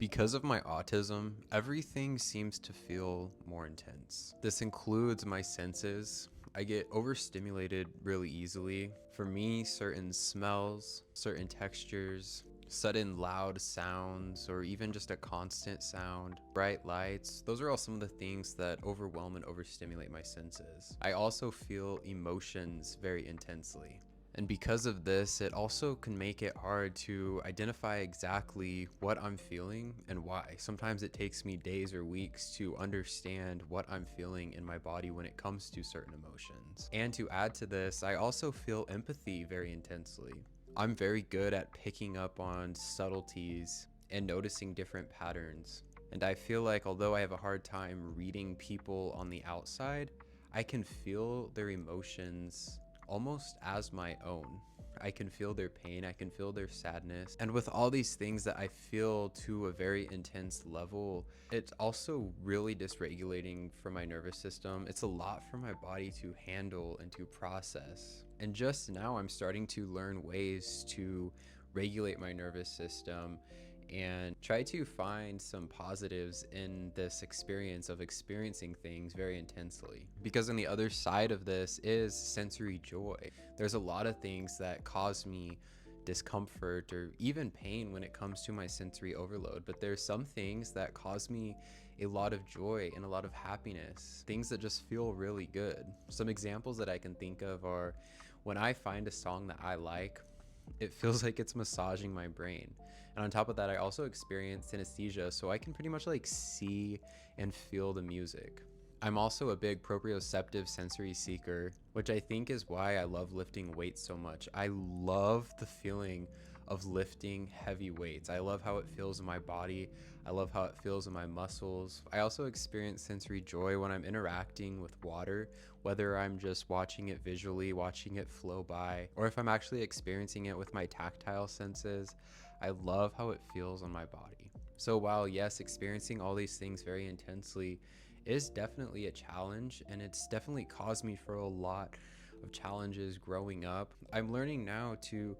Because of my autism, everything seems to feel more intense. This includes my senses. I get overstimulated really easily. For me, certain smells, certain textures, sudden loud sounds, or even just a constant sound, bright lights, those are all some of the things that overwhelm and overstimulate my senses. I also feel emotions very intensely. And because of this, it also can make it hard to identify exactly what I'm feeling and why. Sometimes it takes me days or weeks to understand what I'm feeling in my body when it comes to certain emotions. And to add to this, I also feel empathy very intensely. I'm very good at picking up on subtleties and noticing different patterns. And I feel like although I have a hard time reading people on the outside, I can feel their emotions almost as my own. I can feel their pain, I can feel their sadness. And with all these things that I feel to a very intense level, it's also really dysregulating for my nervous system. It's a lot for my body to handle and to process. And just now I'm starting to learn ways to regulate my nervous system and try to find some positives in this experience of experiencing things very intensely. Because on the other side of this is sensory joy. There's a lot of things that cause me discomfort or even pain when it comes to my sensory overload, but there's some things that cause me a lot of joy and a lot of happiness, things that just feel really good. Some examples that I can think of are when I find a song that I like, it feels like it's massaging my brain. And on top of that, I also experience synesthesia, so I can pretty much like see and feel the music. I'm also a big proprioceptive sensory seeker, which I think is why I love lifting weights so much. I love the feeling of lifting heavy weights. I love how it feels in my body. I love how it feels in my muscles. I also experience sensory joy when I'm interacting with water, whether I'm just watching it visually, watching it flow by, or if I'm actually experiencing it with my tactile senses. I love how it feels on my body. So while yes, experiencing all these things very intensely is definitely a challenge, and it's definitely caused me for a lot of challenges growing up, I'm learning now to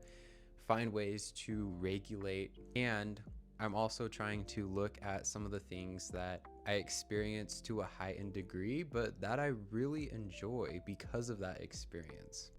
find ways to regulate, and I'm also trying to look at some of the things that I experience to a heightened degree, but that I really enjoy because of that experience.